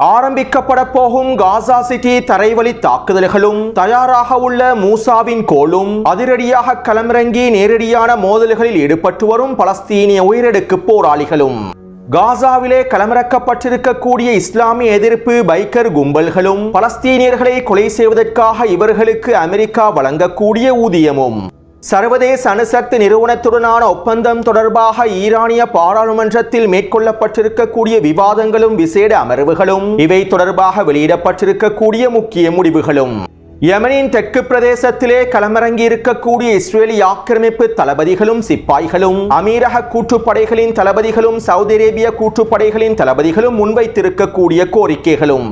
ஆரம்பிக்கப்பட போகும் காசா சிட்டி தரைவழி தாக்குதல்களும் தயாராக உள்ள மூசாவின் கோலும் அதிரடியாக களமிறங்கி நேரடியான மோதல்களில் ஈடுபட்டு வரும் பலஸ்தீனிய உயிரெடுக்கு போராளிகளும் காசாவிலே களமிறக்கப்பட்டிருக்கக்கூடிய இஸ்லாமிய எதிர்ப்பு பைக்கர் கும்பல்களும் பலஸ்தீனியர்களை கொலை செய்வதற்காக இவர்களுக்கு அமெரிக்கா வழங்கக்கூடிய ஊதியமும் சர்வதேச அணுசக்தி நிறுவனத்துடனான ஒப்பந்தம் தொடர்பாக ஈரானிய பாராளுமன்றத்தில் மேற்கொள்ளப்பட்டிருக்கக்கூடிய விவாதங்களும் விசேட அமர்வுகளும் இவை தொடர்பாக வெளியிடப்பட்டிருக்கக்கூடிய முக்கிய முடிவுகளும் யமனின் தெற்கு பிரதேசத்திலே களமிறங்கி இருக்கக்கூடிய இஸ்ரேலி ஆக்கிரமிப்பு தளபதிகளும் சிப்பாய்களும் அமீரக கூட்டுப்படைகளின் தளபதிகளும் சவுதி அரேபிய கூட்டுப்படைகளின் தளபதிகளும் முன்வைத்திருக்கக்கூடிய கோரிக்கைகளும்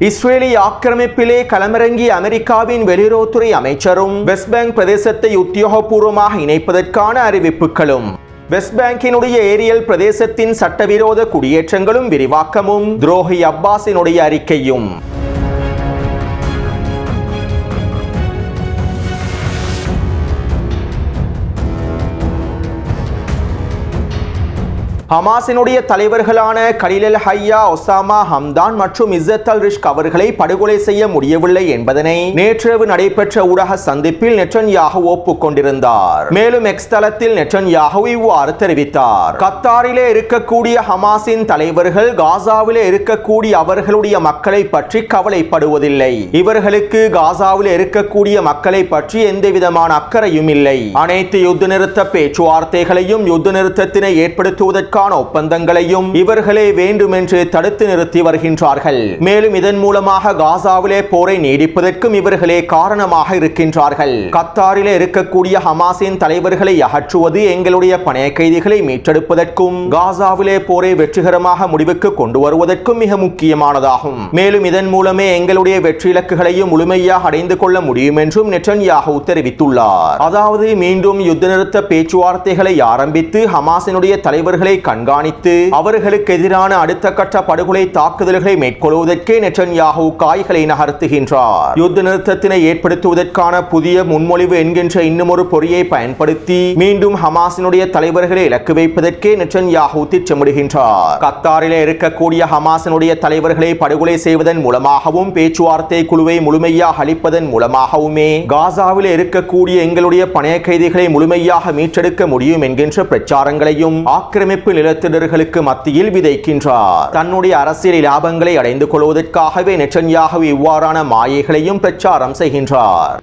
இஸ்ரேலி ஆக்கிரமிப்பிலே களமிறங்கிய அமெரிக்காவின் வெளியுறவுத்துறை அமைச்சரும் வெஸ்ட் பேங்க் பிரதேசத்தை உத்தியோகபூர்வமாக இணைப்பதற்கான அறிவிப்புகளும் வெஸ்ட் பேங்கினுடைய ஏரியல் பிரதேசத்தின் சட்டவிரோத குடியேற்றங்களும் விரிவாக்கமும் துரோகி அப்பாஸினுடைய அறிக்கையும் ஹமாஸினுடைய தலைவர்களான கலீல் அல் ஹையா, ஒசாமா ஹம்தான் மற்றும் இஸ்ஸத் அல் ரிஷ்க் அவர்களை படுகொலை செய்ய முடியவில்லை என்பதனை நேற்றிரவு நடைபெற்ற ஊடக சந்திப்பில் நெட்டன்யாஹு ஒப்புக்கொண்டிருந்தார். மேலும் எக்ஸ் தளத்தில் நெட்டன்யாஹு இவ்வாறு தெரிவித்தார். கத்தாரிலே இருக்கக்கூடிய ஹமாஸின் தலைவர்கள் காசாவிலே இருக்கக்கூடிய அவர்களுடைய மக்களை பற்றி கவலைப்படுவதில்லை. இவர்களுக்கு காசாவிலே இருக்கக்கூடிய மக்களை பற்றி எந்தவிதமான அக்கறையும் இல்லை. அனைத்து யுத்த நிறுத்த பேச்சுவார்த்தைகளையும் யுத்த நிறுத்தத்தினை ஏற்படுத்துவதற்கு ஒப்பந்தங்களையும் இவர்களே வேண்டுமென்று தடுத்து நிறுத்தி வருகின்றார்கள். மேலும் இதன் மூலமாக காசாவிலே போரை நீடிப்பதற்கும் இவர்களே காரணமாக இருக்கின்றார்கள். கத்தாரிலே இருக்கக்கூடிய ஹமாஸின் தலைவர்களை அகற்றுவது எங்களுடைய பணைய கைதிகளை மீட்டெடுப்பதற்கும் காசாவிலே போரை வெற்றிகரமாக முடிவுக்கு கொண்டு வருவதற்கும் மிக முக்கியமானதாகும். மேலும் இதன் மூலமே எங்களுடைய வெற்றி இலக்குகளையும் முழுமையாக அடைந்து கொள்ள முடியும் என்றும் நெட்டன்யாஹு தெரிவித்துள்ளார். அதாவது மீண்டும் யுத்த நிறுத்த பேச்சுவார்த்தைகளை ஆரம்பித்து ஹமாஸினுடைய தலைவர்களை கண்காணித்து அவர்களுக்கு எதிரான அடுத்த கட்ட படுகொலை தாக்குதல்களை மேற்கொள்வதற்கே நெட்டன்யாஹு காய்களை நகர்த்துகின்றார். யுத்த நிறுத்தத்தினை ஏற்படுத்துவதற்கான புதிய முன்மொழிவு என்கின்ற இன்னும் ஒரு பொறியை பயன்படுத்தி மீண்டும் ஹமாஸினுடைய தலைவர்களை இலக்கு வைப்பதற்கே நெட்டன்யாஹு திட்டமிடுகின்றார். கத்தாரிலே இருக்கக்கூடிய ஹமாஸினுடைய தலைவர்களை படுகொலை செய்வதன் மூலமாகவும் பேச்சுவார்த்தை குழுவை முழுமையாக அளிப்பதன் மூலமாகவுமே காசாவில் இருக்கக்கூடிய எங்களுடைய பணைய கைதிகளை முழுமையாக மீட்டெடுக்க முடியும் என்கின்ற பிரச்சாரங்களையும் ஆக்கிரமிப்பு நிலத்திடர்களுக்கு மத்தியில் விதைக்கின்றார். தன்னுடைய அரசியல் லாபங்களை அடைந்து கொள்வதற்காகவே நெட்டன்யாஹு இவ்வாறான மாயைகளையும் பிரச்சாரம் செய்கின்றார்.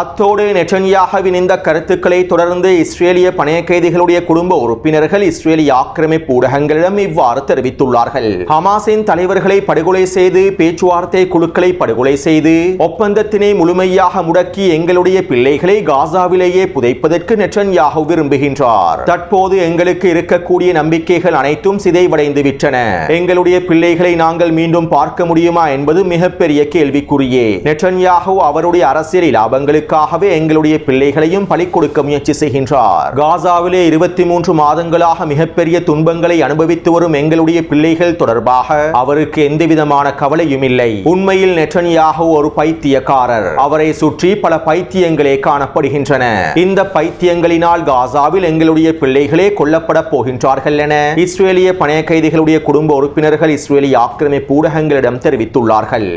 அத்தோடு நெட்டன்யாஹுவின் இந்த கருத்துக்களை தொடர்ந்து இஸ்ரேலிய பணைய கைதிகளுடைய குடும்ப உறுப்பினர்கள் இஸ்ரேலிய ஆக்கிரமிப்பு ஊடகங்களிடம் இவ்வாறு தெரிவித்துள்ளார்கள். ஹமாஸின் தலைவர்களை படுகொலை செய்து பேச்சுவார்த்தை குழுக்களை படுகொலை செய்து ஒப்பந்தத்தினை முழுமையாக முடக்கி எங்களுடைய பிள்ளைகளை காசாவிலேயே புதைப்பதற்கு நெட்டன்யாஹு விரும்புகின்றார். தற்போது எங்களுக்கு இருக்கக்கூடிய நம்பிக்கைகள் அனைத்தும் சிதைவடைந்து விட்டன. எங்களுடைய பிள்ளைகளை நாங்கள் மீண்டும் பார்க்க முடியுமா என்பது மிகப்பெரிய கேள்விக்குறியே. நெட்டன்யாஹு அவருடைய அரசியல் லாபங்கள் எங்களுடைய பிள்ளைகளையும் பலி கொடுக்க முயற்சி செய்கின்றார். காசாவிலே 23 மாதங்களாக மிகப்பெரிய துன்பங்களை அனுபவித்து வரும் எங்களுடைய பிள்ளைகள் தொடர்பாக அவருக்கு எந்தவிதமான கவலையும் இல்லை. உண்மையில் நெட்டன்யாஹு ஒரு பைத்தியக்காரர். அவரை சுற்றி பல பைத்தியங்களே காணப்படுகின்றன. இந்த பைத்தியங்களினால் காசாவில் எங்களுடைய பிள்ளைகளே கொல்லப்பட போகின்றார்கள் என இஸ்ரேலிய பணைய கைதிகளுடைய குடும்ப உறுப்பினர்கள் இஸ்ரேலிய ஆக்கிரமிப்பு ஊடகங்களிடம் தெரிவித்துள்ளார்கள்.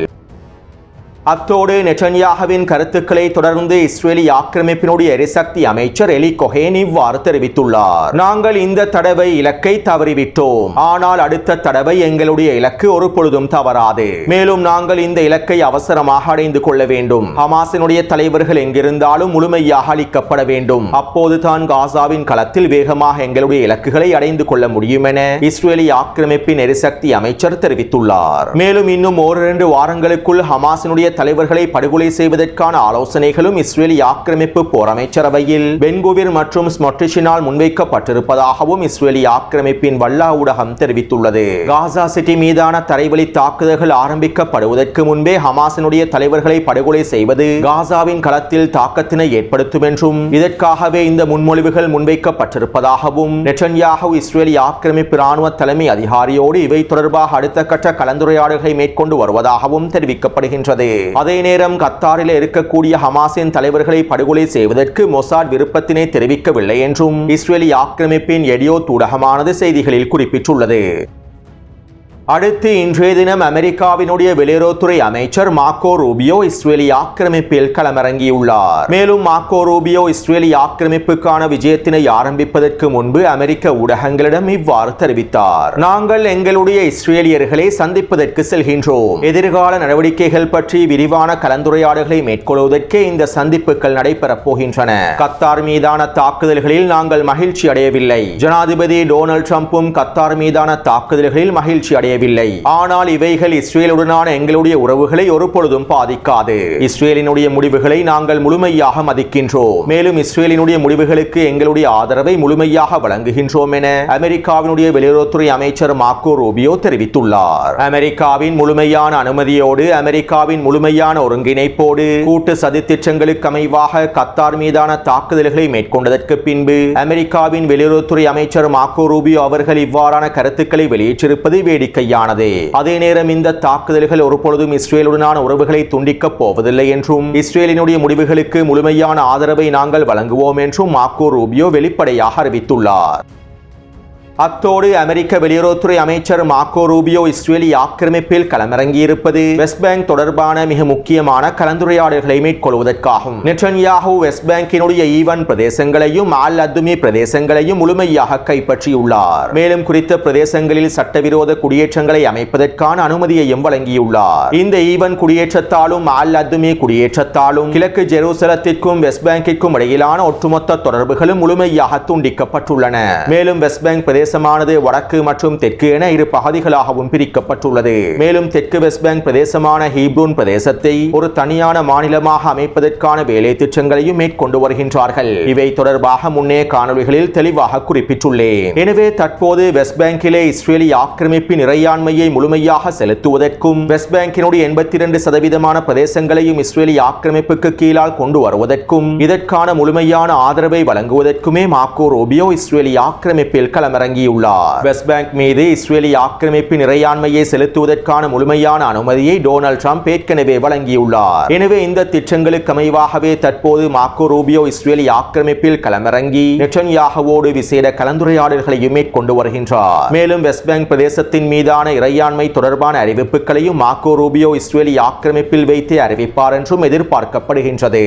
அத்தோடு நெட்டன்யாஹுவின் கருத்துக்களை தொடர்ந்து இஸ்ரேலி ஆக்கிரமிப்பினுடைய எரிசக்தி அமைச்சர் எலி கொஹேன் இவ்வாறு தெரிவித்துள்ளார். நாங்கள் இந்த தடவை இலக்கை தவறிவிட்டோம். ஆனால் அடுத்த தடவை எங்களுடைய இலக்கு ஒரு பொழுதும் தவறாது. மேலும் நாங்கள் இந்த இலக்கை அவசரமாக அடைந்து கொள்ள வேண்டும். ஹமாஸினுடைய தலைவர்கள் எங்கிருந்தாலும் முழுமையாக அளிக்கப்பட வேண்டும். அப்போது தான் காசாவின் களத்தில் வேகமாக எங்களுடைய இலக்குகளை அடைந்து கொள்ள முடியும் என இஸ்ரேலி ஆக்கிரமிப்பின் எரிசக்தி அமைச்சர் தெரிவித்துள்ளார். மேலும் இன்னும் ஓரிரண்டு வாரங்களுக்குள் ஹமாஸினுடைய தலைவர்களை படுகொலை செய்வதற்கான ஆலோசனைகளும் இஸ்ரேலி ஆக்கிரமிப்பு போர் அமைச்சரவையில் பென்குவிர் மற்றும் ஸ்மொட்ரிச்சினால் முன்வைக்கப்பட்டிருப்பதாகவும் இஸ்ரேலி ஆக்கிரமிப்பின் வல்லா ஊடகம் தெரிவித்துள்ளது. காசா சிட்டி மீதான தரைவழி தாக்குதல்கள் ஆரம்பிக்கப்படுவதற்கு முன்பே ஹமாஸினுடைய தலைவர்களை படுகொலை செய்வது காசாவின் களத்தில் தாக்கத்தினை ஏற்படுத்தும் என்றும் இதற்காகவே இந்த முன்மொழிவுகள் முன்வைக்கப்பட்டிருப்பதாகவும் நெட்டன்யாஹு இஸ்ரேலி ஆக்கிரமிப்பு இராணுவ தலைமை அதிகாரியோடு இவை தொடர்பாக அடுத்த கட்ட கலந்துரையாடல்களை மேற்கொண்டு வருவதாகவும் தெரிவிக்கப்படுகின்றது. அதே நேரம் கத்தாரில் இருக்கக்கூடிய ஹமாஸின் தலைவர்களை படுகொலை செய்வதற்கு மொசாட் விருப்பத்தினை தெரிவிக்கவில்லை என்றும் இஸ்ரேலி ஆக்கிரமிப்பின் எடியோ ஊடகமானது செய்திகளில் குறிப்பிட்டுள்ளது. அடுத்து இன்றைய தினம் அமெரிக்காவினுடைய வெளியுறவுத்துறை அமைச்சர் மார்க்கோ ரூபியோ இஸ்ரேலி ஆக்கிரமிப்பில் களமிறங்கியுள்ளார். மேலும் மார்க்கோ ரூபியோ இஸ்ரேலி ஆக்கிரமிப்புக்கான விஜயத்தினை ஆரம்பிப்பதற்கு முன்பு அமெரிக்க ஊடகங்களிடம் இவ்வாறு தெரிவித்தார். நாங்கள் எங்களுடைய இஸ்ரேலியர்களை சந்திப்பதற்கு செல்கின்றோம். எதிர்கால நடவடிக்கைகள் பற்றி விரிவான கலந்துரையாடல்களை மேற்கொள்வதற்கே இந்த சந்திப்புகள் நடைபெறப் போகின்றன. கத்தார் மீதான தாக்குதல்களில் நாங்கள் மகிழ்ச்சி அடையவில்லை. ஜனாதிபதி டொனால்ட் ட்ரம்பும் கத்தார் மீதான தாக்குதல்களில் மகிழ்ச்சி அடையவில்லை. ஆனால் இவைகள் இஸ்ரேலுடனான எங்களுடைய உறவுகளை ஒருபொழுதும் பாதிக்காது. இஸ்ரேலினுடைய முடிவுகளை நாங்கள் முழுமையாக மதிக்கின்றோம். மேலும் இஸ்ரேலினுடைய முடிவுகளுக்கு எங்களுடைய ஆதரவை முழுமையாக வழங்குகின்றோம் என அமெரிக்காவினுடைய வெளியுறவுத்துறை அமைச்சர் மார்க்கோ ரூபியோ தெரிவித்துள்ளார். அமெரிக்காவின் முழுமையான அனுமதியோடு அமெரிக்காவின் முழுமையான ஒருங்கிணைப்போடு கூட்டு சதித்திட்டங்களுக்கு அமைவாக கத்தார் மீதான தாக்குதல்களை மேற்கொண்டதற்கு பின்பு அமெரிக்காவின் வெளியுறவுத்துறை அமைச்சர் மார்க்கோ ரூபியோ அவர்கள் இவ்வாறான கருத்துக்களை வெளியிட்டிருப்பது வேடிக்கையானது. அதே நேரம் இந்த தாக்குதல்கள் ஒருபொழுதும் இஸ்ரேலுடனான உறவுகளை துண்டிக்கப் போவதில்லை என்றும் இஸ்ரேலினுடைய முடிவுகளுக்கு முழுமையான ஆதரவை நாங்கள் வழங்குவோம் என்றும் மார்க்கோ ரூபியோ வெளிப்படையாக அறிவித்துள்ளார். அத்தோடு அமெரிக்க வெளியுறவுத்துறை அமைச்சர் மார்க்கோ ரூபியோ இஸ்ரேலி ஆக்கிரமிப்பில் களமிறங்கியிருப்பது வெஸ்ட் பேங்க் தொடர்பான மிக முக்கியமான கலந்துரையாடல்களை மேற்கொள்வதற்காகும். நெட்டன்யாஹூ வெஸ்ட் பேங்கினுடைய ஈவன் பிரதேசங்களையும் அல் அதுமி பிரதேசங்களையும் முழுமையாக கைப்பற்றியுள்ளார். மேலும் குறித்த பிரதேசங்களில் சட்டவிரோத குடியேற்றங்களை அமைப்பதற்கான அனுமதியையும் வழங்கியுள்ளார். இந்த ஈவன் குடியேற்றத்தாலும் அல் அதுமி குடியேற்றத்தாலும் கிழக்கு ஜெருசலத்திற்கும் வெஸ்ட் பேங்கிற்கும் இடையிலான ஒட்டுமொத்த தொடர்புகளும் முழுமையாக துண்டிக்கப்பட்டுள்ளன. மேலும் வெஸ்ட் பேங்க் பிரதேசமானது வடக்கு மற்றும் தெற்கு என இரு பகுதிகளாகவும் பிரிக்கப்பட்டுள்ளது. மேலும் தெற்கு வெஸ்ட் பேங்க் பிரதேசமான ஹீப்ரூன் பிரதேசத்தை ஒரு தனியான மாநிலமாக அமைப்பதற்கான வேலை திட்டங்களையும் மேற்கொண்டு வருகின்றார்கள். இவை தொடர்பாக முன்னே காணொளிகளில் தெளிவாக குறிப்பிட்டுள்ளேன். எனவே தற்போது வெஸ்ட் பேங்கிலே இஸ்ரேலி ஆக்கிரமிப்பின் இறையாண்மையை முழுமையாக செலுத்துவதற்கும் வெஸ்ட் பேங்கினுடைய 82% பிரதேசங்களையும் இஸ்ரேலி ஆக்கிரமிப்புக்கு கீழால் கொண்டு வருவதற்கும் இதற்கான முழுமையான ஆதரவை வழங்குவதற்குமே மார்க்கோ ரூபியோ இஸ்ரேலி ஆக்கிரமிப்பில் களமிறங்கியுள்ளார். வெஸ்ட் பேங்க் மீது இஸ்ரேலி ஆக்கிரமிப்பின் இறையாண்மையை செலுத்துவதற்கான முழுமையான அனுமதியை டொனால்ட் ட்ரம்ப் ஏற்கனவே வழங்கியுள்ளார். எனவே இந்த திட்டங்களுக்கு அமைவாகவே தற்போது மார்க்கோ ரூபியோ இஸ்ரேலி ஆக்கிரமிப்பில் களமிறங்கி நெட்டன்யாஹுவோடு விசேட கலந்துரையாடல்களையும் மேற்கொண்டு வருகின்றார். மேலும் வெஸ்ட் பேங்க் பிரதேசத்தின் மீதான இறையாண்மை தொடர்பான அறிவிப்புகளையும் மார்க்கோ ரூபியோ இஸ்ரேலி ஆக்கிரமிப்பில் வைத்து அறிவிப்பார் என்றும் எதிர்பார்க்கப்படுகின்றது.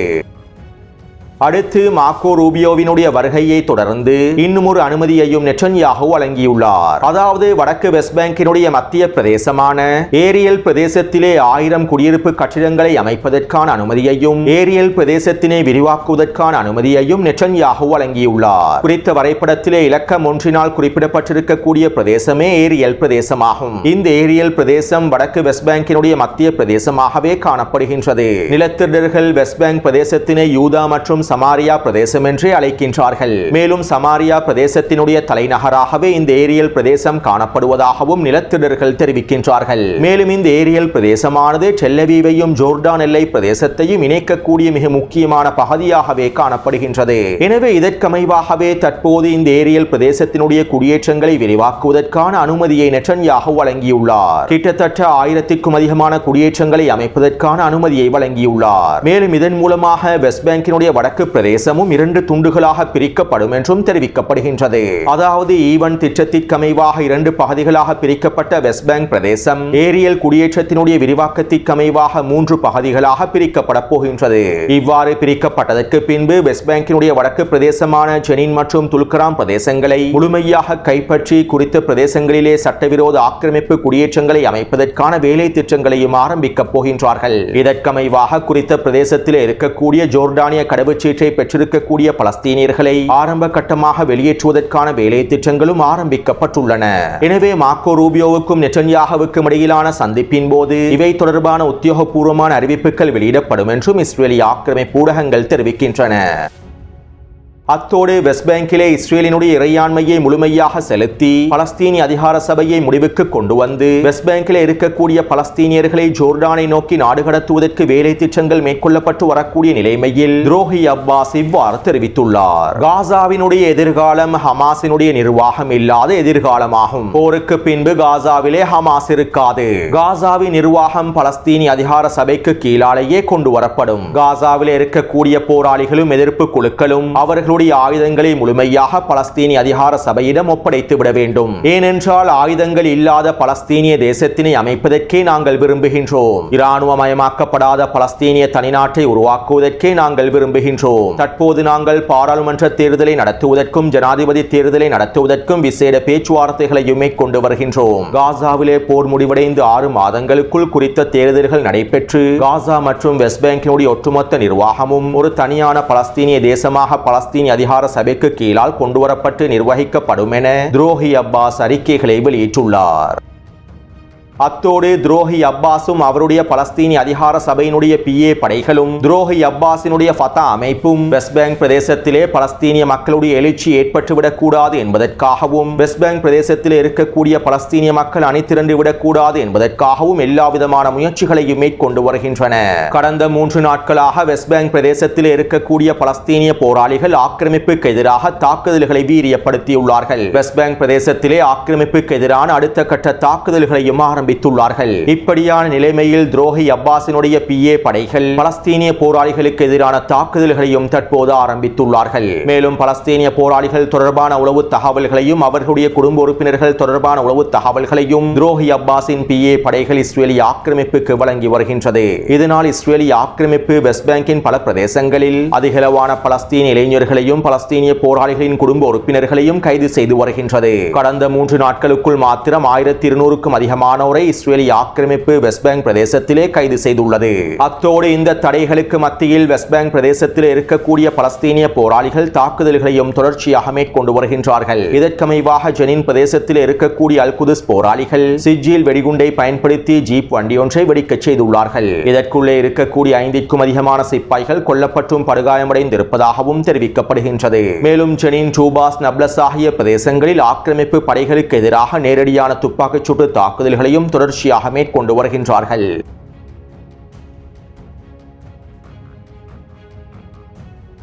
அடுத்து மார்க்கோ ரூபியோவினுடைய வருகையை தொடர்ந்து இன்னும் ஒரு அனுமதியையும் நெட்டன்யாஹூ வழங்கியுள்ளார். அதாவது வடக்கு வெஸ்ட் பேங்கினுடைய மத்திய பிரதேசமான ஏரியல் பிரதேசத்திலே 1000 குடியிருப்பு கட்டிடங்களை அமைப்பதற்கான அனுமதியையும் ஏரியல் பிரதேசத்தினை விரிவாக்குவதற்கான அனுமதியையும் நெட்டன்யாஹூ வழங்கியுள்ளார். குறித்த வரைபடத்திலே இலக்கம் 1 குறிப்பிடப்பட்டிருக்கக்கூடிய பிரதேசமே ஏரியல் பிரதேசமாகும். இந்த ஏரியல் பிரதேசம் வடக்கு வெஸ்ட் பேங்கினுடைய மத்திய பிரதேசமாகவே காணப்படுகின்றது. நிலத்திடர்கள் வெஸ்ட் பேங்க் பிரதேசத்தினை யூதா மற்றும் சமாரியா பிரதேசம் என்றே அழைக்கின்றார்கள். மேலும் சமாரியா பிரதேசத்தினுடைய தலைநகராகவே இந்த ஏரியல் பிரதேசம் காணப்படுவதாகவும் நிலத்திடர்கள் தெரிவிக்கின்றார்கள். மேலும் இந்த ஏரியல் பிரதேசமானது டெல்லவீவையும் ஜோர்டான் எல்லை பிரதேசத்தையும் இணைக்கக்கூடிய மிக முக்கியமான பகுதியாகவே காணப்படுகின்றது. எனவே இதற்கமைவாகவே தற்போது இந்த ஏரியல் பிரதேசத்தினுடைய குடியேற்றங்களை விரிவாக்குவதற்கான அனுமதியை நெட்டன்யாஹூ வழங்கியுள்ளார். கிட்டத்தட்ட 1000க்கும் அதிகமான குடியேற்றங்களை அமைப்பதற்கான அனுமதியை வழங்கியுள்ளார். மேலும் இதன் மூலமாக வெஸ்ட் பேங்கினுடைய வடக்கு பிரதேசமும் 2 துண்டுகளாக பிரிக்கப்படும் என்றும் தெரிவிக்கப்படுகின்றது. அதாவது ஈவன் திட்டத்திற்கமைவாக 2 பகுதிகளாக பிரிக்கப்பட்ட வெஸ்ட் பேங்க் பிரதேசம் ஏரியல் குடியேற்றத்தினுடைய விரிவாக்கத்திற்கமைவாக 3 பகுதிகளாக பிரிக்கப்பட போகின்றது. இவ்வாறு பிரிக்கப்பட்டதற்கு பின்பு வெஸ்ட் பேங்கினுடைய வடக்கு பிரதேசமான ஜெனின் மற்றும் துல்கராம் பிரதேசங்களை முழுமையாக கைப்பற்றி குறித்த பிரதேசங்களிலே சட்டவிரோத ஆக்கிரமிப்பு குடியேற்றங்களை அமைப்பதற்கான வேலை திட்டங்களையும் ஆரம்பிக்கப் போகின்றார்கள். இதற்கமைவாக குறித்த பிரதேசத்திலே இருக்கக்கூடிய ஜோர்டானிய கடவுச்சீட்டை பெற்றிருக்கக்கூடிய பலஸ்தீனியர்களை ஆரம்ப கட்டமாக வெளியேற்றுவதற்கான வேலை திட்டங்களும் ஆரம்பிக்கப்பட்டுள்ளன. எனவே மார்க்கோ ரூபியோவுக்கும் நெட்டன்யாஹுவுக்கும் இடையிலான சந்திப்பின் போது இவை தொடர்பான உத்தியோகபூர்வமான அறிவிப்புகள் வெளியிடப்படும் என்றும் இஸ்ரேலி ஆக்கிரமிப்பு ஊடகங்கள் தெரிவிக்கின்றன. அத்தோடு வெஸ்ட் பேங்கிலே இஸ்ரேலினுடைய இறையாண்மையை முழுமையாக செலுத்தி பலஸ்தீனிய அதிகார சபையை முடிவுக்கு கொண்டு வந்து வெஸ்ட் பேங்கிலே இருக்கக்கூடிய பலஸ்தீனியர்களை ஜோர்டானை நோக்கி நாடு கடத்துவதற்கு வேலை திட்டங்கள் மேற்கொள்ளப்பட்டு வரக்கூடிய நிலைமையில் துரோகி அப்பாஸ் இவ்வாறு தெரிவித்துள்ளார். காசாவினுடைய எதிர்காலம் ஹமாஸினுடைய நிர்வாகம் இல்லாத எதிர்காலமாகும். போருக்கு பின்பு காசாவிலே ஹமாஸ் இருக்காது. காசாவின் நிர்வாகம் பலஸ்தீனிய அதிகார சபைக்கு கீழாலேயே கொண்டு வரப்படும். காசாவிலே இருக்கக்கூடிய போராளிகளும் எதிர்ப்பு குழுக்களும் அவர்களுடைய எங்களுடைய ஆயுதங்களை முழுமையாக பலஸ்தீனிய அதிகார சபையிடம் ஒப்படைத்து விட வேண்டும். ஏனென்றால் ஆயுதங்கள் இல்லாத பலஸ்தீனிய தேசத்தினை அமைப்பதற்கே நாங்கள் விரும்புகின்றோம். இராணுவமயமாக்கப்படாத பலஸ்தீனிய தனிநாட்டை உருவாக்குவதற்கே நாங்கள் விரும்புகின்றோம். தற்போது நாங்கள் பாராளுமன்ற தேர்தலை நடத்துவதற்கும் ஜனாதிபதி தேர்தலை நடத்துவதற்கும் விசேட பேச்சுவார்த்தைகளையும் மேற்கொண்டு வருகின்றோம். காசாவிலே போர் முடிவடைந்து 6 மாதங்களுக்குள் குறித்த தேர்தல்கள் நடைபெற்று காசா மற்றும் வெஸ்ட் பேங்கினுடைய ஒட்டுமொத்த நிர்வாகமும் ஒரு தனியான பலஸ்தீனிய தேசமாக பலஸ்தீனிய அதிகார சபைக்கு கீழால் கொண்டுவரப்பட்டு நிர்வகிக்கப்படும் என துரோகி அப்பாஸ் அறிக்கைகளை வெளியிட்டுள்ளார். அத்தோடு துரோகி அப்பாஸும் அவருடைய பலஸ்தீனிய அதிகார சபையினுடைய PA படைகளும் துரோகி அப்பாஸினுடைய ஃபதா அமைப்பும் வெஸ்ட் பேங்க் பிரதேசத்திலே பலஸ்தீனிய மக்களுடைய எழுச்சி ஏற்பட்டுவிடக் கூடாது என்பதற்காகவும் வெஸ்ட் பேங்க் பிரதேசத்திலே இருக்கக்கூடிய பலஸ்தீனிய மக்கள் அணிதிரண்டு விடக்கூடாது என்பதற்காகவும் எல்லா விதமான முயற்சிகளையும் மேற்கொண்டு வருகின்றன. கடந்த 3 நாட்களாக வெஸ்ட் பேங்க் பிரதேசத்திலே இருக்கக்கூடிய பலஸ்தீனிய போராளிகள் ஆக்கிரமிப்புக்கு எதிராக தாக்குதல்களை வீரியப்படுத்தியுள்ளார்கள். வெஸ்ட் பேங்க் பிரதேசத்திலே ஆக்கிரமிப்புக்கு எதிரான அடுத்த கட்ட தாக்குதல்களையும் ஆரம்பித்துள்ளார்கள். இப்படியான நிலைமையில் துரோகி அப்பாஸினுடைய PA படைகள் பலஸ்தீனிய போராளிகளுக்கு எதிரான தாக்குதல்களையும் தற்போது ஆரம்பித்துள்ளார்கள். மேலும் பலஸ்தீனிய போராளிகள் தொடர்பான உளவு தகவல்களையும் அவர்களுடைய குடும்ப உறுப்பினர்கள் தொடர்பான உளவு தகவல்களையும் துரோகி அப்பாஸின் PA படைகள் இஸ்ரேலிய ஆக்கிரமிப்புக்கு வழங்கி வருகின்றது. இதனால் இஸ்ரேலிய ஆக்கிரமிப்பு வெஸ்ட் பேங்கின் பல பிரதேசங்களில் அதிகளவான பலஸ்தீன இளைஞர்களையும் பலஸ்தீனிய போராளிகளின் குடும்ப உறுப்பினர்களையும் கைது செய்து வருகின்றது. கடந்த 3 நாட்களுக்குள் மாத்திரம் 1200க்கும் அதிகமானோர் இஸ்ரேலிய ஆக்கிரமிப்பு வெஸ்ட் பேங்க் பிரதேசத்திலே கைது செய்துள்ளது. அத்தோடு இந்த தடைகளுக்கு மத்தியில் வெஸ்ட் பேங்க் பிரதேசத்தில் இருக்கக்கூடிய பலஸ்தீனிய போராளிகள் தாக்குதல்களையும் தொடர்ச்சியாக மேற்கொண்டு வருகின்றார்கள். இதற்கமைவாக ஜெனின் பிரதேசத்தில் இருக்கக்கூடிய அல் குதுஸ் போராளிகள் சிஜில் வெடிகுண்டை பயன்படுத்தி ஜீப் வண்டி ஒன்றை வெடிக்கச் செய்துள்ளார்கள். இதற்குள்ளே இருக்கக்கூடிய 5க்கும் அதிகமான சிப்பாய்கள் கொல்லப்பட்டும் படுகாயமடைந்திருப்பதாகவும் தெரிவிக்கப்படுகின்றது. மேலும் ஜெனின், டூபாஸ், நப்லஸ் ஆகிய பிரதேசங்களில் ஆக்கிரமிப்பு படைகளுக்கு எதிராக நேரடியான துப்பாக்கிச் சூட்டு தாக்குதல்களையும் தொடர்ச்சியாக மேற்கொண்டு வருகின்றார்கள்.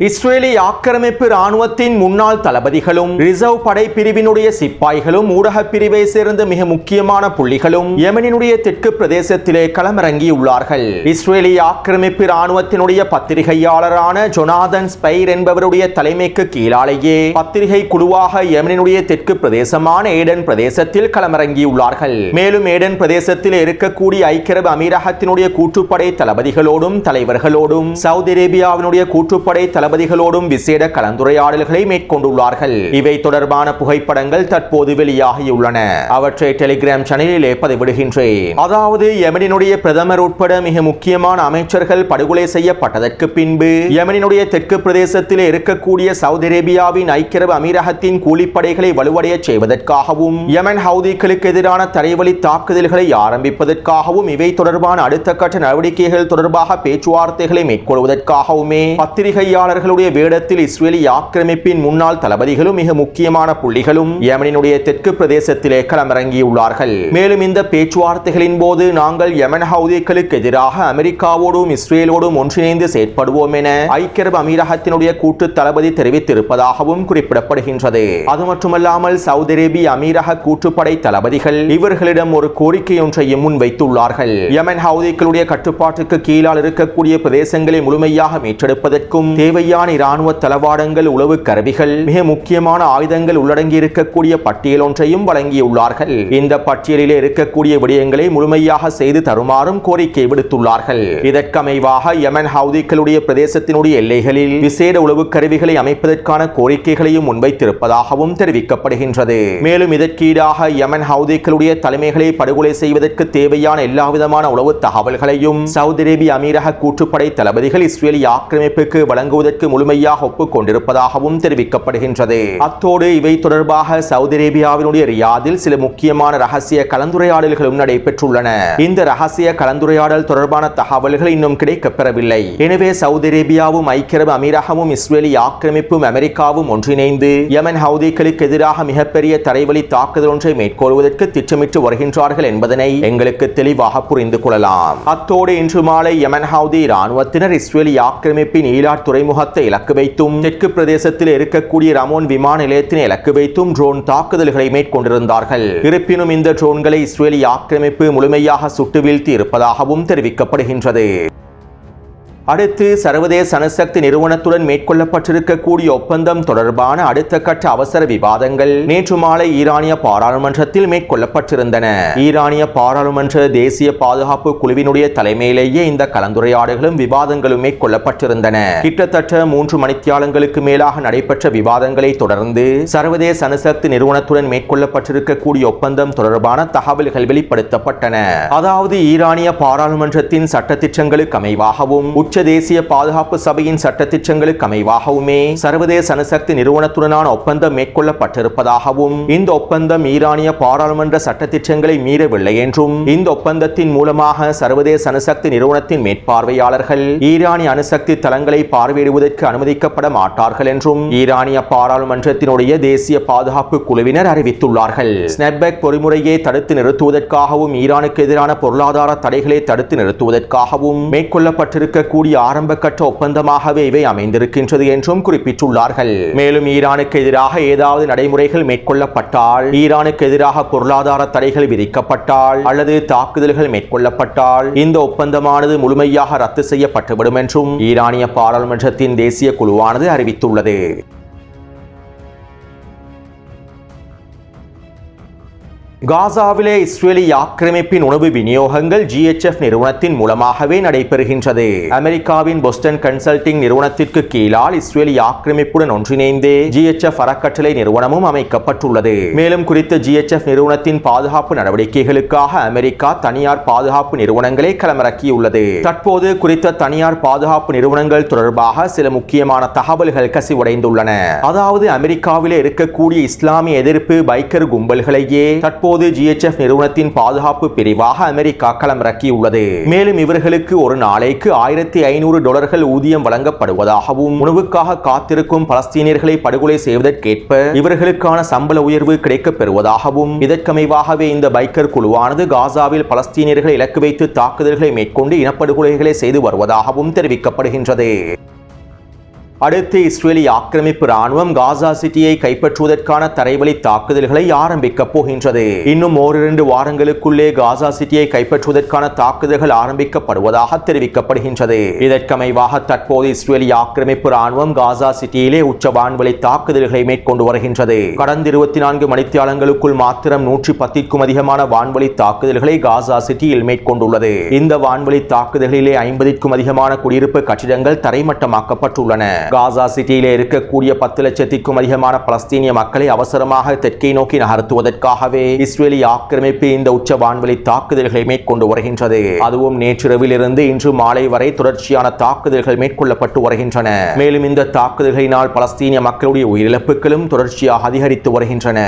இஸ்ரேலிய ஆக்கிரமிப்பு ராணுவத்தின் முன்னாள் தளபதிகளும் ரிசர்வ் படை பிரிவினுடைய சிப்பாய்களும் ஊடக பிரிவை சேர்ந்த மிக முக்கியமான புள்ளிகளும் யெமனினுடைய தெற்கு பிரதேசத்திலே களமிறங்கியுள்ளார்கள். இஸ்ரேலிய ஆக்கிரமிப்பு ராணுவத்தினுடைய பத்திரிகையாளரான ஜொனாதன் ஸ்பைர் என்பவருடைய தலைமைக்கு கீழாலேயே பத்திரிகை குழுவாக யெமனினுடைய தெற்கு பிரதேசமான ஏடன் பிரதேசத்தில் களமிறங்கியுள்ளார்கள். மேலும் ஏடன் பிரதேசத்தில் இருக்கக்கூடிய ஐக்கிய அரபு அமீரகத்தினுடைய கூட்டுப்படை தளபதிகளோடும் தலைவர்களோடும் சவுதி அரேபியாவினுடைய கூட்டுப்படை தளபதிகளோடும் விசேட கலந்துரையாடல்களை மேற்கொண்டுள்ளார்கள். இவை தொடர்பான புகைப்படங்கள் தற்போது வெளியாகியுள்ளன. அவற்றை டெலிகிராம் சேனலிலே பதிவிடுகின்றேன். அதாவது யெமனினுடைய பிரதமர் உட்பட மிக முக்கியமான அமைச்சர்கள் படுகொலை செய்யப்பட்டதற்கு பின்பு யெமனினுடைய தெற்கு பிரதேசத்தில் இருக்கக்கூடிய சவுதி அரேபியாவின் ஐக்கிய அரபு அமீரகத்தின் கூலிப்படைகளை வலுவடைய செய்வதற்காகவும் யெமன் ஹவுதிகளுக்கு எதிரான தரைவழி தாக்குதல்களை ஆரம்பிப்பதற்காகவும் இவை தொடர்பான அடுத்த கட்ட நடவடிக்கைகள் தொடர்பாக பேச்சுவார்த்தைகளை மேற்கொள்வதற்காகவுமே பத்திரிகையாளர்களுடைய வேடத்தில் இஸ்ரேலிய ஆக்கிரமிப்பின் முன்னாள் தளபதிகளும் மிக முக்கியமான புள்ளிகளும் யெமனினுடைய தெற்கு பிரதேசத்திலே களமிறங்கியுள்ளார்கள். மேலும் இந்த பேச்சுவார்த்தைகளின் போது நாங்கள் யெமன் ஹவுதிகளுக்கு எதிராக அமெரிக்காவோடும் இஸ்ரேலோடும் ஒன்றிணைந்து செயற்படுவோம் என ஐக்கிய அரபு அமீரகத்தினுடைய கூட்டு தளபதி தெரிவித்திருப்பதாகவும் குறிப்பிடப்படுகின்றது. அது மட்டுமல்லாமல் சவுதி அரேபிய அமீரக கூட்டுப்படை தளபதிகள் இவர்களிடம் ஒரு கோரிக்கை ஒன்றையும் முன்வைத்துள்ளார்கள். யெமன் ஹவுதிகளுடைய கட்டுப்பாட்டுக்கு கீழால் இருக்கக்கூடிய பிரதேசங்களை முழுமையாக மீட்டெடுப்பதற்கும் தேவையான இராணுவ தளவாடங்கள், உளவு கருவிகள், மிக முக்கியமான ஆயுதங்கள் உள்ளடங்கி இருக்கக்கூடிய பட்டியல் ஒன்றையும் வழங்கியுள்ளார்கள். இந்த பட்டியலிலே இருக்கக்கூடிய விடயங்களை முழுமையாக செய்து தருமாறும் கோரிக்கை விடுத்துள்ளார்கள். இதற்கமைவாக யெமன் ஹவுதிகளுடைய பிரதேசத்தினுடைய எல்லைகளில் விசேட உளவு கருவிகளை அமைப்பதற்கான கோரிக்கைகளையும் முன்வைத்திருப்பதாகவும் தெரிவிக்கப்படுகின்றது. மேலும் இதற்கீடாக யெமன் ஹவுதிகளுடைய தலைமைகளை படுகொலை செய்வதற்கு தேவையான எல்லாவிதமான உளவு தகவல்களையும் சவுதி அரேபிய அமீரக கூட்டுப்படை தளபதிகள் இஸ்ரேலிய ஆக்கிரமிப்புக்கு வழங்குவதற்கு முழுமையாக ஒப்புக்கொண்டிருப்பதாகவும் தெரிவிக்கப்படுகின்றது. அத்தோடு இவை தொடர்பாக சவுதி அரேபியாவினுடைய ரியாதில் சில முக்கியமான ரகசிய கலந்துரையாடல்களும் நடைபெற்றுள்ளன. இந்த ரகசிய கலந்துரையாடல் தொடர்பான தகவல்கள் இன்னும் கிடைக்கப்பெறவில்லை. எனவே சவுதி அரேபியாவும் ஐக்கிய அரபு அமீரகமும் இஸ்ரேலிய ஆக்கிரமிப்பும் அமெரிக்காவும் ஒன்றிணைந்து யெமன் ஹவுதிகளுக்கு எதிராக மிகப்பெரிய தரைவழி தாக்குதல் ஒன்றை மேற்கொள்வதற்கு திட்டமிட்டு வருகின்றார்கள் என்பதனை எங்களுக்கு தெளிவாக புரிந்து கொள்ளலாம். அத்தோடு இன்று மாலை யெமன் ஹவுதி இராணுவத்தினர் இஸ்ரேலிய ஆக்கிரமிப்பின் ஈலாட் துறைமுகத்தை இலக்கு வைத்தும் தெற்கு பிரதேசத்தில் இருக்கக்கூடிய ரமோன் விமான நிலையத்தினை இலக்கு வைத்தும் ட்ரோன் தாக்குதல்களை மேற்கொண்டிருந்தார்கள். இருப்பினும் இந்த ட்ரோன்களை இஸ்ரேலிய ஆக்கிரமிப்பு முழுமையாக சுட்டு வீழ்த்தி இருப்பதாகவும் தெரிவிக்கப்படுகின்றது. அடுத்து சர்வதேச அணுசக்தி நிறுவனத்துடன் மேற்கொள்ளப்பட்டிருக்கக்கூடிய ஒப்பந்தம் தொடர்பான அடுத்த கட்ட அவசர விவாதங்கள் நேற்று மாலை ஈரானிய பாராளுமன்றத்தில் மேற்கொள்ளப்பட்டிருந்தன. ஈரானிய பாராளுமன்ற தேசிய பாதுகாப்பு குழுவினுடைய தலைமையிலேயே இந்த கலந்துரையாடல்களும் விவாதங்களும் மேற்கொள்ளப்பட்டிருந்தன. கிட்டத்தட்ட 3 மணித்தியாலங்களுக்கு மேலாக நடைபெற்ற விவாதங்களை தொடர்ந்து சர்வதேச அணுசக்தி நிறுவனத்துடன் மேற்கொள்ளப்பட்டிருக்கக்கூடிய ஒப்பந்தம் தொடர்பான தகவல்கள் வெளிப்படுத்தப்பட்டன. அதாவது ஈரானிய பாராளுமன்றத்தின் சட்டத்திட்டங்களுக்கு அமைவாகவும் உச்ச தேசிய பாதுகாப்பு சபையின் சட்டத்திட்டங்களுக்கு அமைவாகவுமே சர்வதேச அணுசக்தி நிறுவனத்துடனான ஒப்பந்தம் மேற்கொள்ளப்பட்டிருப்பதாகவும் இந்த ஒப்பந்தம் ஈரானிய பாராளுமன்ற சட்டத்திட்டங்களை மீறவில்லை என்றும் இந்த ஒப்பந்தத்தின் மூலமாக சர்வதேச அணுசக்தி நிறுவனத்தின் மேற்பார்வையாளர்கள் ஈரானிய அணுசக்தி தளங்களை பார்வையிடுவதற்கு அனுமதிக்கப்பட மாட்டார்கள் என்றும் ஈரானிய பாராளுமன்றத்தினுடைய தேசிய பாதுகாப்பு குழுவினர் அறிவித்துள்ளார்கள். ஸ்னாப்பேக் பொறிமுறையை தடுத்து நிறுத்துவதற்காகவும் ஈரானுக்கு எதிரான பொருளாதார தடைகளை தடுத்து நிறுத்துவதற்காகவும் மேற்கொள்ளப்பட்டிருக்கக்கூடிய ஆரம்ப கட்ட ஒப்பந்தமாகவே இவை அமைந்திருக்கின்றது என்றும் குறிப்பிட்டுள்ளார்கள். மேலும் ஈரானுக்கு எதிராக ஏதாவது நடைமுறைகள் மேற்கொள்ளப்பட்டால், ஈரானுக்கு எதிராக பொருளாதார தடைகள் விதிக்கப்பட்டால் அல்லது தாக்குதல்கள் மேற்கொள்ளப்பட்டால் இந்த ஒப்பந்தமானது முழுமையாக ரத்து செய்யப்பட்டுவிடும் என்றும் ஈரானிய பாராளுமன்றத்தின் தேசிய குழுவானது அறிவித்துள்ளது. காசாவிலே இஸ்ரேலி ஆக்கிரமிப்பின் உணவு விநியோகங்கள் GHF நிறுவனத்தின் மூலமாகவே நடைபெறுகின்றது. அமெரிக்காவின் போஸ்டன் கன்சல்டிங் நிறுவனத்திற்கு கீழால் இஸ்ரேலி ஆக்கிரமிப்புடன் ஒன்றிணைந்து GHF அறக்கட்டளை நிறுவனமும் அமைக்கப்பட்டுள்ளது. மேலும் குறித்த GHF நிறுவனத்தின் பாதுகாப்பு நடவடிக்கைகளுக்காக அமெரிக்கா தனியார் பாதுகாப்பு நிறுவனங்களை களமிறக்கியுள்ளது. தற்போது குறித்த தனியார் பாதுகாப்பு நிறுவனங்கள் தொடர்பாக சில முக்கியமான தகவல்கள் கசிவடைந்துள்ளன. அதாவது அமெரிக்காவிலே இருக்கக்கூடிய இஸ்லாமிய எதிர்ப்பு பைக்கர் கும்பல்களையே தற்போது GHF நிறுவனத்தின் பாதுகாப்பு பிரிவாக அமெரிக்கா களமிறக்கியுள்ளது. மேலும் இவர்களுக்கு ஒரு நாளைக்கு $1500 ஊதியம் வழங்கப்படுவதாகவும் உணவுக்காக காத்திருக்கும் பலஸ்தீனியர்களை படுகொலை செய்வதற்கேற்ப இவர்களுக்கான சம்பள உயர்வு கிடைக்கப் பெறுவதாகவும் இதற்கமைவாகவே இந்த பைக்கர் குழுவானது காசாவில் பலஸ்தீனியர்களை இலக்கு வைத்து தாக்குதல்களை மேற்கொண்டு இனப்படுகொலைகளை செய்து வருவதாகவும் தெரிவிக்கப்படுகின்றது. அடுத்து இஸ்ரேலி ஆக்கிரமிப்பு ராணுவம் காசா சிட்டியை கைப்பற்றுவதற்கான தரைவழி தாக்குதல்களை ஆரம்பிக்கப் போகின்றது. இன்னும் 1-2 வாரங்களுக்குள்ளே காசா சிட்டியை கைப்பற்றுவதற்கான தாக்குதல்கள் ஆரம்பிக்கப்படுவதாக தெரிவிக்கப்படுகின்றது. இதற்கமைவாக தற்போது இஸ்ரேலி ஆக்கிரமிப்பு ராணுவம் காசா சிட்டியிலே உச்ச வான்வழி தாக்குதல்களை மேற்கொண்டு வருகின்றது. கடந்த 24 மணித்தியாலங்களுக்குள் மாத்திரம் 110க்கும் அதிகமான வான்வழி தாக்குதல்களை காசா சிட்டியில் மேற்கொண்டுள்ளது. இந்த வான்வழி தாக்குதல்களிலே 50க்கும் அதிகமான குடியிருப்பு கட்டிடங்கள் தரைமட்டமாக்கப்பட்டுள்ளன. காசா சிட்டியிலே இருக்கக்கூடிய 10 லட்சத்திற்கும் அதிகமான பலஸ்தீனிய மக்களை அவசரமாக தெற்கை நோக்கி நகர்த்துவதற்காகவே இஸ்ரேலி ஆக்கிரமிப்பு இந்த உச்ச வான்வழி தாக்குதல்களை மேற்கொண்டு வருகின்றது. அதுவும் நேற்றிரவிலிருந்து இன்று மாலை வரை தொடர்ச்சியான தாக்குதல்கள் மேற்கொள்ளப்பட்டு வருகின்றன. மேலும் இந்த தாக்குதல்களினால் பலஸ்தீனிய மக்களுடைய உயிரிழப்புகளும் தொடர்ச்சியாக அதிகரித்து வருகின்றன.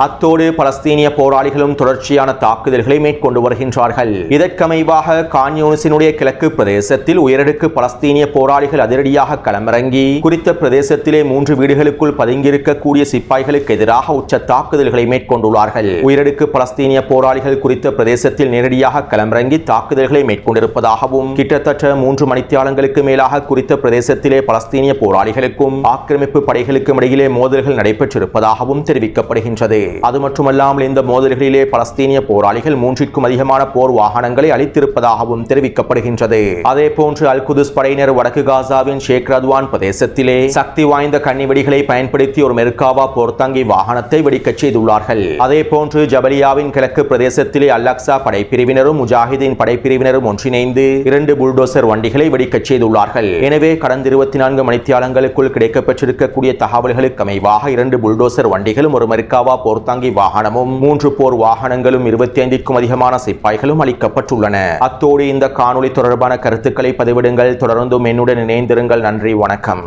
அத்தோடு பலஸ்தீனிய போராளிகளும் தொடர்ச்சியான தாக்குதல்களை மேற்கொண்டு வருகின்றார்கள். இதற்கமைவாக கான் யூனிஸினுடைய கிழக்கு பிரதேசத்தில் உயரடுக்கு பலஸ்தீனிய போராளிகள் அதிரடியாக களமிறங்கி குறித்த பிரதேசத்திலே 3 வீடுகளுக்குள் பதுங்கியிருக்கக்கூடிய சிப்பாய்களுக்கு எதிராக உச்ச தாக்குதல்களை மேற்கொண்டுள்ளார்கள். உயரடுக்கு பலஸ்தீனிய போராளிகள் குறித்த பிரதேசத்தில் நேரடியாக களமிறங்கி தாக்குதல்களை மேற்கொண்டிருப்பதாகவும் கிட்டத்தட்ட 3 மணித்தியாலங்களுக்கு மேலாக குறித்த பிரதேசத்திலே பலஸ்தீனிய போராளிகளுக்கும் ஆக்கிரமிப்பு படைகளுக்கும் இடையிலே மோதல்கள் நடைபெற்றிருப்பதாகவும் தெரிவிக்கப்படுகின்றது. அது மட்டுமல்லாமல் இந்த மோதல்களிலே பலஸ்தீனிய போராளிகள் 3க்கும் அதிகமான போர் வாகனங்களை அளித்திருப்பதாகவும் தெரிவிக்கப்படுகின்றது. அதே போன்று அல் குதுஸ் படையினர் வடக்கு காசாவின் ஷேக் ரத்வான் பிரதேசத்திலே சக்தி வாய்ந்த கண்ணிவெடிகளை பயன்படுத்தி ஒரு மெர்காவா போர்த்தாங்கி வாகனத்தை வெடிக்கச் செய்துள்ளார்கள். அதே போன்று ஜபலியாவின் கிழக்கு பிரதேசத்திலே அல் அக்ஸா படைப்பிரிவினரும் முஜாஹிதீன் படைப்பிரிவினரும் ஒன்றிணைந்து 2 புல்டோசர் வண்டிகளை வெடிக்கச் செய்துள்ளார்கள். எனவே கடந்த 24 மணித்தியாலங்களுக்குள் கிடைக்கப்பெற்றிருக்கக்கூடிய தகவல்களுக்கு அமைவாக 2 புல்டோசர் வண்டிகளும் ஒரு மெர்காவா போர்த்தாங்கி வாகனமும் 3 போர் வாகனங்களும் 25க்கும் அதிகமான சிப்பாய்களும் அளிக்கப்பட்டுள்ளன. அத்தோடு இந்த காணொளி தொடர்பான கருத்துக்களை பதிவிடுங்கள். தொடர்ந்தும் என்னுடன் இணைந்திருங்கள். நன்றி, வணக்கம்.